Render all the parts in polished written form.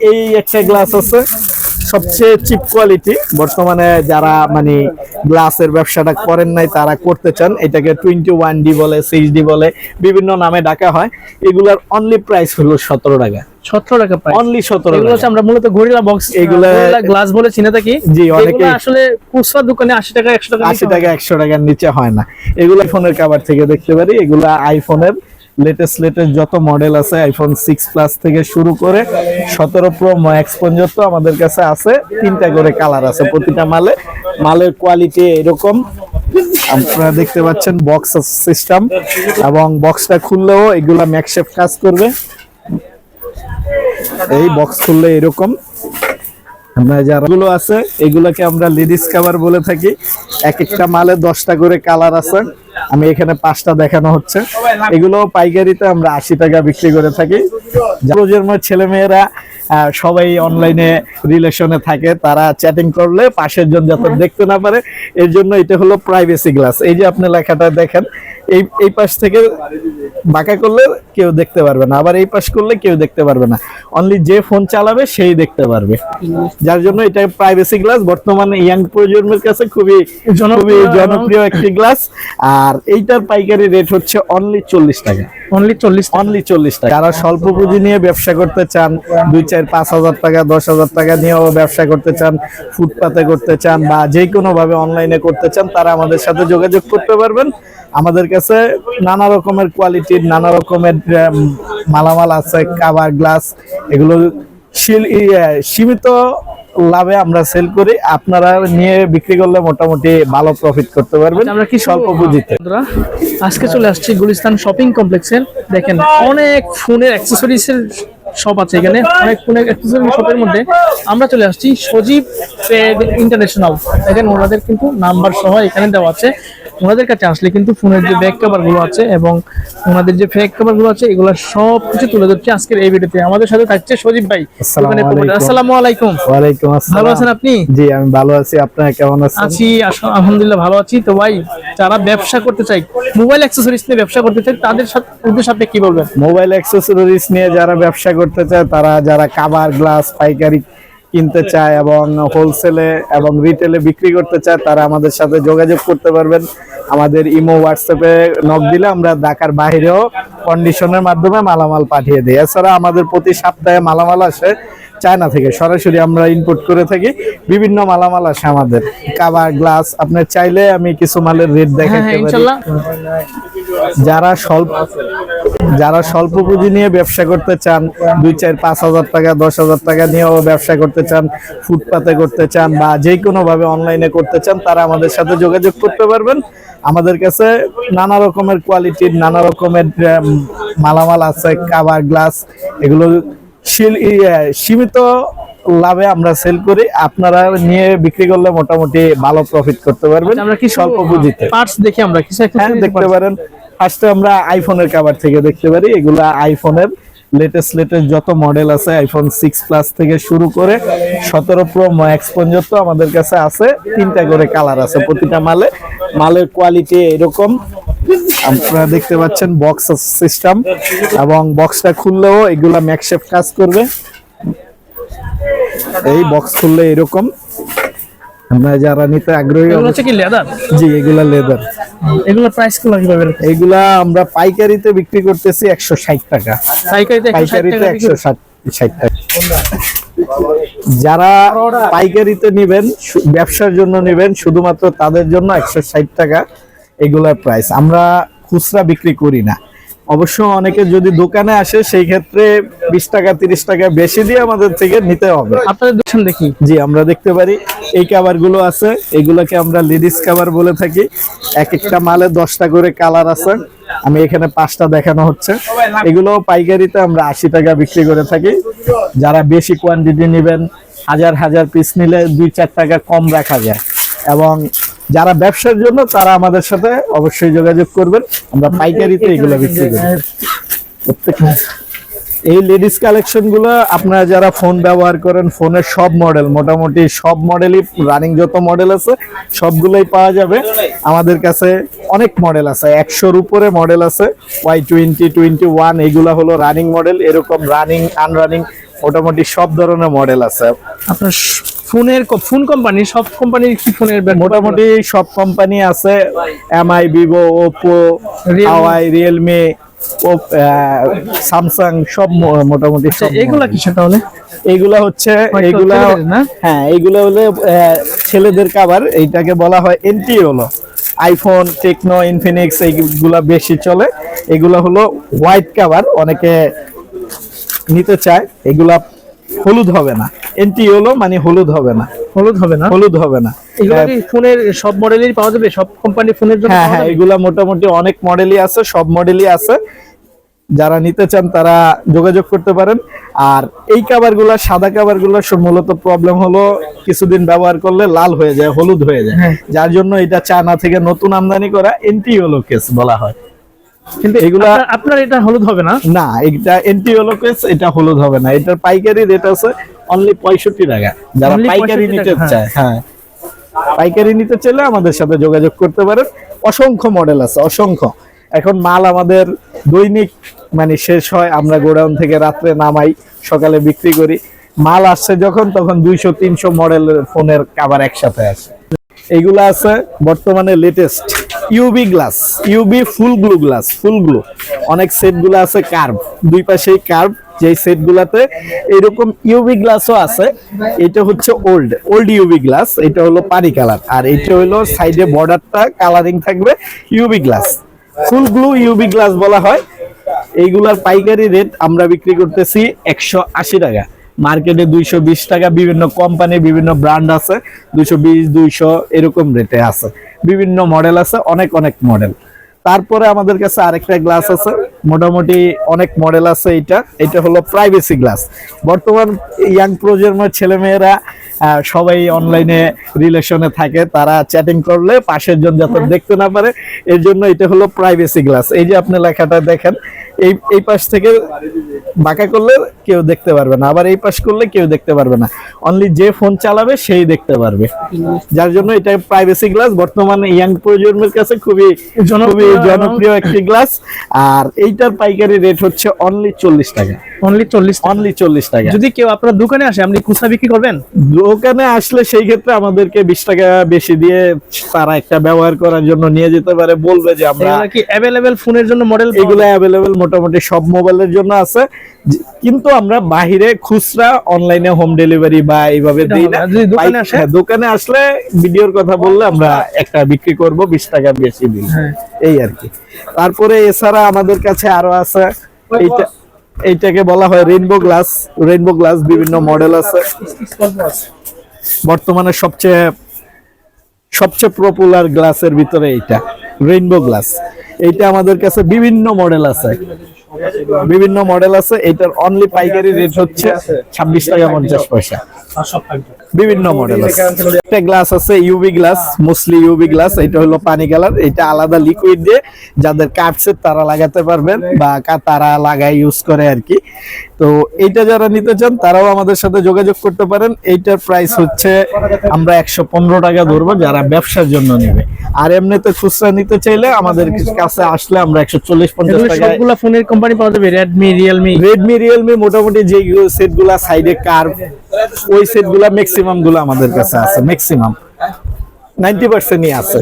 এই একটা গ্লাস আছে সবচেয়ে চিপ কোয়ালিটি, বর্তমানে যারা মানে গ্লাসের ব্যবসাটা করেন নাই তারা করতে চান, এটাকে 21D বলে, 6D বলে, বিভিন্ন নামে ডাকা হয়। এগুলার অনলি প্রাইস হলো 17 টাকা। 17 টাকা প্রাইস, অনলি 17 এগুলো হচ্ছে আমরা মূলত গরিলা বক্স, এগুলা গ্লাস বলে চিনে থাকি। জি, অনেকে আসলে খুচরা দোকানে 80 টাকা 100 টাকা 80 টাকা 100 টাকার নিচে হয় না। এগুলো আইফোনের কভার থেকে দেখতে পারি, এগুলা আইফোনের লেটেস্ট যত মডেল আছে, আইফোন 6 প্লাস থেকে শুরু করে 17 প্রো ম্যাক্স পর্যন্ত আমাদের কাছে আছে। 3টা করে কালার আছে প্রতিটা মালের কোয়ালিটি এরকম আপনারা দেখতে পাচ্ছেন। বক্স সিস্টেম, এবং বক্সটা খুললেও এগুলা ম্যাকশেপ কাজ করবে। এই বক্স খুললে এরকম যারাগুলো আছে এগুলোকে আমরা লেডিস কভার বলে থাকি। এক একটা মালে 10টা করে কালার আছে, আমি এখানে 5টা দেখানো হচ্ছে। এগুলো পাইকারিতে আমরা 80 টাকা বিক্রি করে থাকি। প্রজন্মের ছেলে মেয়েরা সবাই অনলাইনে রিলেশনে থাকে, তারা চ্যাটিং করলে পাশের জন যাতে দেখতে না পারে, এর জন্য এটা হলো প্রাইভেসি গ্লাস। এই যে আপনি লেখাটা দেখেন, এই পাশ থেকে বাঁকা করলে কেউ দেখতে পারবে না, আবার এই পাশ করলে কেউ দেখতে পারবে না, অনলি যে ফোন চালাবে সেই দেখতে পারবে। যার জন্য এটা প্রাইভেসি গ্লাস, বর্তমানে ইয়াং প্রজন্মের কাছে খুবই জনপ্রিয় একটি গ্লাস। আর এইটার পাইকারি রেট হচ্ছে অনলি 40 টাকা। অনলি 40 টাকা। যারা স্বল্প পুঁজি নিয়ে ব্যবসা করতে চান, 2-4-5 হাজার টাকা 10 হাজার টাকা নিয়েও ব্যবসা করতে চান, ফুটপাতে করতে চান, বা যে কোনো ভাবে অনলাইনে করতে চান, তারা আমাদের সাথে যোগাযোগ করতে পারবেন। আমাদের কাছে নানা রকমের কোয়ালিটির নানা রকমের মালামাল আছে, কাভার, গ্লাস, এগুলো সীমিত লাভে আমরা সেল করি। আপনারা নিয়ে বিক্রি করলে মোটামুটি ভালো প্রফিট করতে পারবেন আমরা কি স্বল্প পুঁজিতে। আজকে চলে আসছি গুলিস্তান শপিং কমপ্লেক্সের। দেখেন অনেক ফোনের অ্যাকসেসরিজ এর শপ আছে এখানে, অনেক ফোনের অ্যাকসেসরি শপের মধ্যে আমরা চলে আসছি সজীব ইন্টারন্যাশনাল। দেখেন ওনাদের কিন্তু নাম্বার সহ এখানে দেওয়া আছে। ওনাদের কাছে আসলে কিন্তু ফোনের যে ব্যাক কভার গুলো আছে এবং ওনাদের যে ফেক কভার গুলো আছে, এগুলো সব কিছু তুলে ধরছি আজকের এই ভিডিওতে। আমাদের সাথে থাকছে সজীব ভাই। আসসালামু আলাইকুম। ওয়ালাইকুম আসসালাম। ভালো আছেন আপনি? জি আমি ভালো আছি, আপনারা কেমন আছেন? আছি আলহামদুলিল্লাহ ভালো আছি। তো ভাই, যারা ব্যবসা করতে চায়, মোবাইল অ্যাকসেসরিজ নিয়ে ব্যবসা করতে চায়, তাদের সাথে কি বলবেন? মোবাইল অ্যাকসেসরিজ নিয়ে যারা ব্যবসা করতে চায়, তারা যারা কাভার, গ্লাস পাইকারি কিনতে চায় এবং হোলসেলে এবং রিটেলে বিক্রি করতে চায়, তারা আমাদের সাথে যোগাযোগ করতে পারবেন। আমাদের ইমো, হোয়াটসঅ্যাপে নক দিলে আমরা ঢাকার বাইরেও কন্ডিশনের মাধ্যমে মালামাল পাঠিয়ে দিই। এছাড়া আমাদের প্রতি সপ্তাহে মালামাল আসে চায়না থেকে, সরাসরি আমরা ইম্পোর্ট করে থাকি। বিভিন্ন মালামাল আসে আমাদের, কাভার, গ্লাস। আপনার চাইলে আমি কিছু মালের রেট দেখাতে পারি। যারা স্বল্প পুঁজি নিয়ে ব্যবসা করতে চান, 2-4-5 হাজার টাকা 10 হাজার টাকা নিয়েও ব্যবসা করতে চান, ফুটপাতে করতে চান, বা যে কোনো ভাবে অনলাইনে করতে চান, তারা আমাদের সাথে যোগাযোগ করতে পারবেন। আমাদের কাছে নানা রকমের কোয়ালিটির নানা রকমের মালামাল আছে, কাভার, গ্লাস, এগুলো সীমিত লাভে আমরা সেল করি। আপনারা নিয়ে বিক্রি করলে মোটামুটি ভালো প্রফিট করতে পারবেন। আমরা কি স্বল্প পুঁজিতে পার্টস দেখি, আমরা কিছু দেখতে পারেন। ফার্স্টে আমরা আইফোনের কভার থেকে দেখতে পারি। এগুলা আইফোনের লেটেস্ট যত মডেল আছে, আইফোন 6 প্লাস থেকে শুরু করে 17 প্রো ম্যাক্স পর্যন্ত আমাদের কাছে আছে। 3টা করে কালার আছে প্রতিটা মালের কোয়ালিটি এরকম আপনারা দেখতে পাচ্ছেন। বক্স সিস্টেম, এবং বক্সটা খুললেও এগুলা ম্যাকশেপ কাজ করবে। এই বক্স খুললে এরকম। আমরা যারা নিতে আগ্রহী, কি লেদার? জি এগুলা লেদার। এগুলা প্রাইস কিভাবে? এগুলা আমরা পাইকারিতে বিক্রি করতেছি 160 টাকা। পাইকারিতে 160 টাকা। যারা পাইকারিতে নেবেন, ব্যবসার জন্য নেবেন, শুধুমাত্র তাদের জন্য 160 টাকা এগুলার প্রাইস। আমরা খুচরা বিক্রি করি না। অবশ্য অনেকে যদি দোকানে আসে, সেই ক্ষেত্রে 20 টাকা 30 টাকা বেশি দিয়ে আমাদের থেকে নিতে হবে। আপনাদের দোকান দেখি। জি আমরা দেখতে পারি। এই কভার গুলো আছে, এগুলোকে আমরা লেডিস কভার বলে থাকি। এক একটা মালে 10টা করে কালার আছে, আমি এখানে 5টা দেখানো হচ্ছে। এগুলো পাইকারিতে আমরা 80 টাকা বিক্রি করে থাকি। যারা বেশি কোয়ান্টিটি নেবেন, হাজার পিস নিলে 2-4 টাকা কম রাখা যায়। এবং যারা ব্যবসার জন্য, তারা আমাদের সাথে অবশ্যই যোগাযোগ করবেন। আমরা পাইকারিতে এগুলো বিক্রি করি। এই লেডিস কালেকশন গুলো আপনারা যারা ফোন ব্যবহার করেন, ফোনের সব মডেল, মোটামুটি সব মডেলই রানিং, যত মডেল আছে সবগুলোই পাওয়া যাবে আমাদের কাছে। অনেক মডেল আছে, 100-র উপরে মডেল আছে। Y20, 21 এগুলা হলো রানিং মডেল। এরকম রানিং, আনরানিং মোটামুটি সব ধরনের মডেল আছে। আপনার ফোন কোম্পানি, সব কোম্পানির কি ফোনের মোটামুটি সব কোম্পানি আছে, এমআই, ভিভো, ওপো, হাওয়াই, রিয়েলমি, স্যামসাং, সব মোটামুটি সব। এগুলা কি সেটা হলে? এইগুলা হচ্ছে, এইগুলা হ্যাঁ, এইগুলা হলে ছেলেদের কভার। এইটাকে বলা হয় এনটি, হলো আইফোন, টেকনো, ইনফিনিক্স এইগুলা বেশি চলে। এগুলা হলো হোয়াইট কভার, অনেকে নিতে চায়। এগুলা হলুদ হবে না, এনটি হলো মানে হলুদ হবে না, হলুদ হবে না, হলুদ হবে না। এগুলা কি ফোনের সব মডেলেরই পাওয়া যাবে, সব কোম্পানি ফোনের জন্য? হ্যাঁ হ্যাঁ, এগুলা মোটামুটি অনেক মডেলই আছে, সব মডেলই আছে। যারা নিতে চান তারা যোগাযোগ করতে পারেন। আর এই কাভার গুলা, সাদা কাভার গুলা মূলত প্রবলেম হলো কিছুদিন ব্যবহার করলে লাল হয়ে যায়, হলুদ হয়ে যায়। যার জন্য এটা চায়না থেকে নতুন আমদানি করা এনটি হলো কেস বলা হয়। কিন্তু এগুলা আপনার এটা হলুদ হবে না? না, এটা এনটি হলো কেস, এটা হলুদ হবে না। এটার পাইকারি রেট আছে অনলি 65 টাকা। যারা পাইকারি নিতে চায়, হ্যাঁ, পাইকারি নিতে চাইলে আমাদের সাথে যোগাযোগ করতে পারেন। অসংখ্য মডেল আছে, অসংখ্য। এখন মাল আমাদের দৈনিক মানে শেষ হয়, আমরা গোডাউন থেকে রাত্রে নামাই, সকালে বিক্রি করি। মাল আসছে যখন, তখন 200-300 মডেলের ফোনের কভার একসাথে আসে। এইগুলা আছে বর্তমানে লেটেস্ট ইউবি গ্লাস, ইউবি ফুল গ্লু গ্লাস, ফুল গ্লু। অনেক সেটগুলো আছে কার্ভ, দুই পাশেই কার্ভ, যেই সেটগুলাতে এরকম ইউবি গ্লাসও আছে। এটা হচ্ছে ওল্ড ইউবি গ্লাস, এটা হলো পানি কালার। আর এটা হলো সাইডে বর্ডারটা কালারিং থাকবে ইউবি গ্লাস, ফুল গ্লু ইউবি গ্লাস বলা হয়। এইগুলার পাইকারি রেট আমরা বিক্রি করতেছি 180 টাকা, মার্কেটে 220 টাকা। বিভিন্ন কোম্পানি, বিভিন্ন ব্র্যান্ড আছে, 220, 200 এরকম রেটে আছে। বিভিন্ন মডেল আছে, অনেক অনেক মডেল। তারপরে আমাদের কাছে আরেকটা গ্লাস আছে, মোটামুটি অনেক মডেল আছে। এটা হলো প্রাইভেসি গ্লাস। বর্তমান ইয়াং প্রজন্মের ছেলেমেয়েরা সবাই অনলাইনে রিলেশনে থাকে, তারা চ্যাটিং করলে পাশের জন যাতে দেখতে না পারে, এর জন্য এটা হলো প্রাইভেসি গ্লাস। এই যে আপনি লেখাটা দেখেন, এই পাশ থেকে বাঁকা করলে কেউ দেখতে পারবে না, আবার এই পাশ করলে কেউ দেখতে পারবে না, অনলি যে ফোন চালাবে সেই দেখতে পারবে। যার জন্য এটা প্রাইভেসি গ্লাস, বর্তমানে ইয়াং প্রজন্মের কাছে খুবই জনপ্রিয় একটি গ্লাস। আর এইটার পাইকারি রেট হচ্ছে অনলি 40 টাকা, অনলি 40 টাকা। যদি কেউ আপনার দোকানে আসে, আপনি খুচরা বিক্রি করবেন? দোকানে আসলে সেই ক্ষেত্রে আমাদেরকে 20 টাকা বেশি দিয়ে তারা একটা ব্যবহার করার জন্য নিয়ে যেতে পারে, বলবে যে আমরা কি অ্যাভেলেবেল ফোনের জন্য মডেল? এগুলো অ্যাভেলেবেল মোটামুটি সব মোবাইলের জন্য আছে, কিন্তু আমরা বাহিরে খুচরা অনলাইনে হোম ডেলিভারি বা এইভাবে দিই না। দোকানে আসলে ভিডিওর কথা বললে আমরা একটা বিক্রি করব 20 টাকা বেশি দিই, এই আর কি। তারপরে এছাড়া আমাদের কাছে আরো আছে, এইটাকে বলা হয় রেইনবো গ্লাস। রেইনবো গ্লাস বিভিন্ন মডেল আছে। বর্তমানে সবচেয়ে পপুলার গ্লাসের ভিতরে এইটা রেইনবো গ্লাস। এইটা আমাদের কাছে বিভিন্ন মডেল আছে, বিভিন্ন মডেল আছে। এটার অনলি পাইকারি রেট হচ্ছে 26 টাকা 50 পয়সা। বিভিন্ন মডেল আছে। একটা গ্লাস আছে UV glass, mostly UV glass. এটা হলো পানি কালার। এটা আলাদা লিকুইড দিয়ে যাদের কাটছে তারা লাগাতে পারবেন, বা তারা লাগায় ইউজ করে আর কি। তো এইটা যারা নিতে চান তারাও আমাদের সাথে যোগাযোগ করতে পারেন। এইটার প্রাইস হচ্ছে আমরা 115 টাকা ধরবো যারা ব্যবসার জন্য নেবে। আর এমনিতে খুচরা নিতে চাইলে আমাদের কাছে আসলে আমরা 140-50 টাকা। সবগুলা ফোনের কোম্পানি পাওয়া যাবে? রেডমি, রিয়েলমি মোটামুটি যে সেটগুলা সাইডে কার্ভ, ওই সেটগুলা ম্যাক্সিমাম গুলো আমাদের কাছে আছে, ম্যাক্সিমাম 90%ই আছে।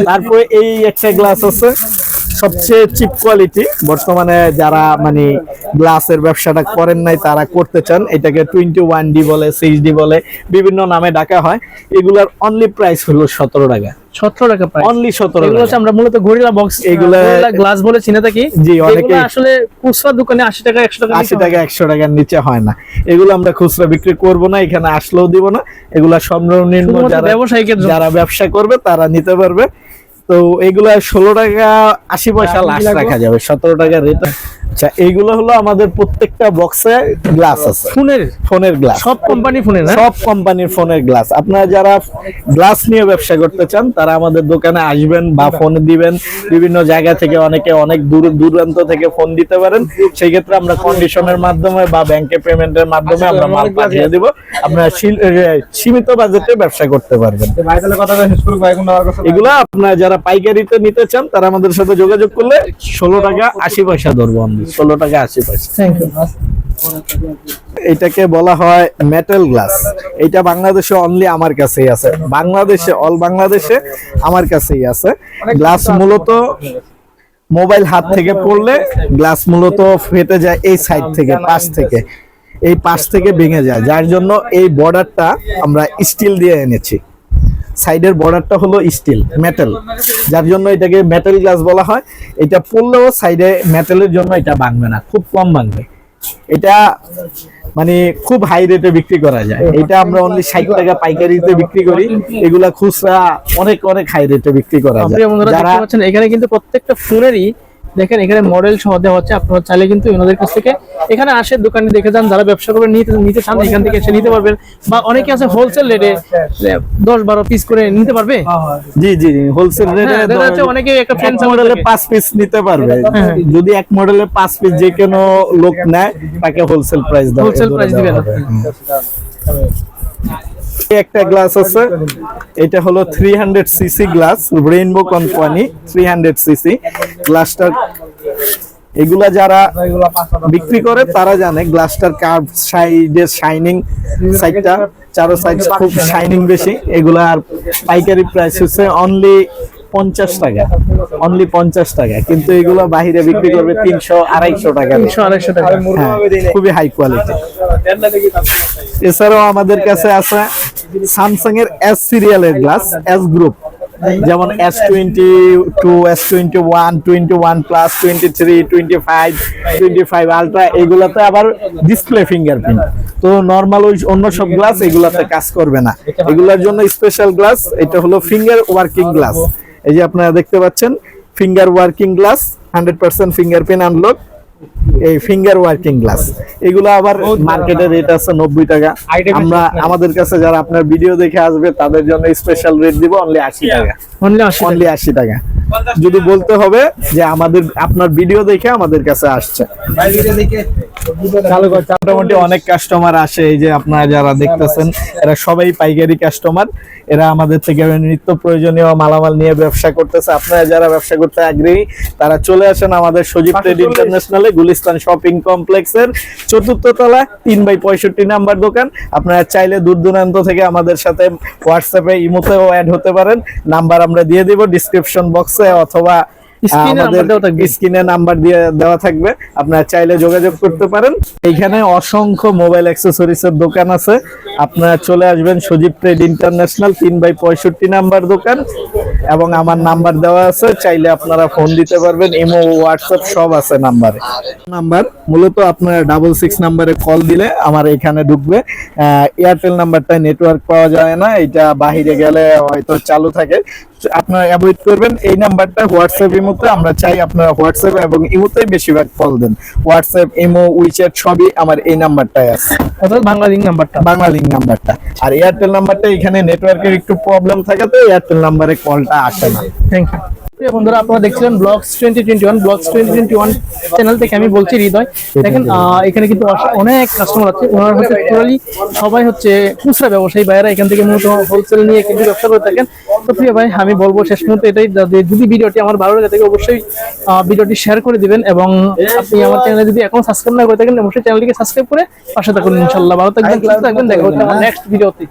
তারপরে এই একটা গ্লাস আছে সবচেয়ে চিপ কোয়ালিটি, বর্তমানে যারা মানে গ্লাসের ব্যবসাটা করেন নাই তারা করতে চান, এটাকে 21D বলে, 6D বলে, বিভিন্ন নামে ডাকা হয়। এগুলার অনলি প্রাইস হলো 17 টাকা। 17 টাকা প্রাইস, অনলি 17 টাকা। এগুলো আমরা মূলত গরিলা বক্স, এগুলা গ্লাস বলে চিনে থাকি। জি, অনেকে আসলে খুচরা দোকানে 80 টাকা 100 টাকা 100 টাকার নিচে হয় না। এগুলো আমরা খুচরা বিক্রি করব না, এখানে আসলেও দিব না। এগুলা সর্বনিম্ন যারা ব্যবসা করবে তারা নিতে পারবে। তো এগুলা 16 টাকা 80 পয়সা লাস্ট রাখা যাবে, 17 টাকা রেট। আচ্ছা, এইগুলো হলো আমাদের প্রত্যেকটা বক্সে গ্লাস আছে, ফোনের গ্লাস, সব কোম্পানি ফোনের না? সব কোম্পানির ফোনের গ্লাস। আপনারা যারা গ্লাস নিয়ে ব্যবসা করতে চান তারা আমাদের দোকানে আসবেন বা ফোন দিবেন। বিভিন্ন জায়গা থেকে অনেকে অনেক দূরান্ত থেকে ফোন দিতে পারেন, সেই ক্ষেত্রে আমরা কন্ডিশনের মাধ্যমে বা ব্যাংকে পেমেন্টের মাধ্যমে আমরা মাল পাঠিয়ে দিব। আপনারা সীমিত বাজেটে ব্যবসা করতে পারবেন। এগুলো আপনারা যারা পাইকারিতে নিতে চান তারা আমাদের সাথে যোগাযোগ করলে 16 টাকা 80 পয়সা ধরবো আমি, 16 টাকা 80 পয়সা। Thank you. এটাকে বলা হয় মেটাল গ্লাস। এটা বাংলাদেশে অনলি আমার কাছেই আছে, বাংলাদেশে অল বাংলাদেশে আমার কাছেই আছে। গ্লাস মূলত মোবাইল হাত থেকে পড়লে গ্লাস মূলত ফেটে যায় এই সাইড থেকে, পাশ থেকে, এই পাশ থেকে ভেঙে যায়, যার জন্য এই বর্ডারটা আমরা স্টিল দিয়ে এনেছি। সাইডের বর্ডারটা হলো স্টিল মেটাল, যার জন্য এটাকে মেটাল গ্লাস বলা হয়। এটা পড়লেও সাইডে মেটালের জন্য এটা ভাঙবে না, খুব কম ভাঙবে। এটা মানে খুব হাই রেটে বিক্রি করা যায়। এটা আমরা অনলি 60 টাকা পাইকারিতে বিক্রি করি, এগুলা খুচরা অনেক অনেক হাই রেটে বিক্রি করা যায়। যারা দেখতে এখানে কিন্তু প্রত্যেকটা ফোনেরই দেখেন এখানে মডেল সহ দেওয়া হচ্ছে। আপনারা চাইলে কিন্তু ওনাদের কাছ থেকে এখানে আসে দোকানে দেখে যান, যারা ব্যবসা করে নিতে চান এখান থেকে এসে নিতে পারবেন। বা অনেকে আছে হোলসেল রেটে 10-12 পিস করে নিতে পারবে। জি জি, হোলসেল রেটে দেখা যাচ্ছে অনেকে একটা ফ্রেন্ড মডেলে 5 পিস নিতে পারবে। যদি এক মডেলে 5 পিস যে কোনো লোক নেয় তাকে হোলসেল প্রাইস দেওয়া, হোলসেল প্রাইস দিবেন। একটা গ্লাস আছে, এটা হলো 300 CC glass, Rainbow company 300 CC গ্লাসটার। এগুলা যারা বিক্রি করে তারা জানে গ্লাসটার কার্ভ, সাইডের শাইনিং, সাইডটা চারো সাইড খুব শাইনিং বেশি। এগুলার পাইকারি প্রাইস হচ্ছে অনলি 50 টাকা, অনলি 50 টাকা, কিন্তু এগুলো বাহিরে বিক্রি করবে 300-250 টাকা। 300-250 টাকা, খুবই হাই কোয়ালিটি। এছাড়াও আমাদের কাছে আছে স্যামসাং এর এস সিরিয়ালের গ্লাস, এস গ্রুপ, যেমন S22, S21, 21 প্লাস, 23, 25, 25 আলট্রা। এগুলাতে আবার ডিসপ্লে ফিঙ্গারপ্রিন্ট। তো নরমাল ওই অন্য সব গ্লাস এগুলাতে কাজ করবে না, এগুলোর জন্য স্পেশাল গ্লাস। এটা হলো ফিঙ্গার ওয়ার্কিং গ্লাস। এই যে আপনারা দেখতে পাচ্ছেন finger working glass, 100% fingerprint unlock, এই ফিঙ্গার ওয়ার্কিং গ্লাস। এগুলো আবার মার্কেটের রেট আছে 90 টাকা। আমরা আমাদের কাছে যারা আপনার ভিডিও দেখে আসবে তাদের জন্য স্পেশাল রেট দিব অনলি 80 টাকা, অনলি 80 টাকা। যদি বলতে হবে যে আপনার ভিডিও দেখে আমাদের কাছে আসছে। মোটামুটি অনেক কাস্টমার আসে, এই যে আপনারা যারা দেখতেছেন এরা সবাই পাইকারি কাস্টমার। এরা আমাদের থেকে নিত্য প্রয়োজনীয় মালামাল নিয়ে ব্যবসা করতেছে। আপনারা যারা ব্যবসা করতে আগ্রহী তারা চলে আসেন আমাদের সজীব ট্রেড ইন্টারন্যাশনালে, গুলিস্তান শপিং কমপ্লেক্সের 4th তলা 3/65 নাম্বার দোকান। আপনারা চাইলে দূর দূরান্ত থেকে আমাদের সাথে হোয়াটসঅ্যাপে, ইমোতেও অ্যাড হতে পারেন। নাম্বার আমরা দিয়ে দেব ডিসক্রিপশন বক্সে, অথবা স্ক্রিনে নাম্বার দিয়ে দেওয়া থাকবে, আপনারা চাইলে যোগাযোগ করতে পারেন। এইখানে অসংখ্য মোবাইল অ্যাক্সেসরিজ এর দোকান আছে। আপনারা চলে আসবেন সজীব ট্রেড ইন্টারন্যাশনাল 3/65 নাম্বার দোকান, এবং আমার নাম্বার দেওয়া আছে, চাইলে আপনারা ফোন দিতে পারবেন। ইমো, হোয়াটসঅ্যাপ সব আছে নাম্বারে। নাম্বার মূলত আপনারা 66 নাম্বারে কল দিলে আমার এখানে ঢুকবে। এয়ারটেল নাম্বারটায় নেটওয়ার্ক পাওয়া যায় না, এটা বাহিরে গেলে হয়তো চালু থাকে, আপনারা অ্যাভয়েড করবেন। এই নাম্বারটা হোয়াটসঅ্যাপ, ইমোতে আমরা চাই আপনারা হোয়াটসঅ্যাপ এবং ইমোতেই বেশিরভাগ কল দেন। হোয়াটসঅ্যাপ, ইমো, উইচ্যাট সবই আমার এই নাম্বারটাই আছে, অর্থাৎ বাংলা লিংক নাম্বারটা। আর এয়ারটেল নাম্বারটা এখানে নেটওয়ার্কের একটু প্রবলেম থাকে, তো এয়ারটেল নাম্বারে কলটা আসে না। Thank you. প্রিয় বন্ধুরা, আপনারা দেখছিলেন ব্লগস 2021 চ্যানেল থেকে আমি বলছি হৃদয়। দেখেন এখানে কিন্তু অনেক কাস্টমার আছে, ওনারা হচ্ছে টোটালি সবাই হচ্ছে খুচরা ব্যবসায়ী ভাইয়েরা, এখান থেকে মূলত হোলসেল নিয়ে কিন্তু ব্যবসা করে থাকেন। তো প্রিয় ভাই, আমি বলবো শেষ মুহূর্তে এটাই, যদি ভিডিওটি আমার ভালো লাগে থাকে অবশ্যই ভিডিওটি শেয়ার করে দিবেন, এবং আপনি আমার চ্যানেলে যদি এখন সাবস্ক্রাইব না করে থাকেন অবশ্যই চ্যানেলটিকে সাবস্ক্রাইব করে পাশে থাকুন। ইনশাআল্লাহ ভালো থাকবেন, সুস্থ থাকবেন, দেখা হচ্ছে আমার নেক্সট ভিডিওতে।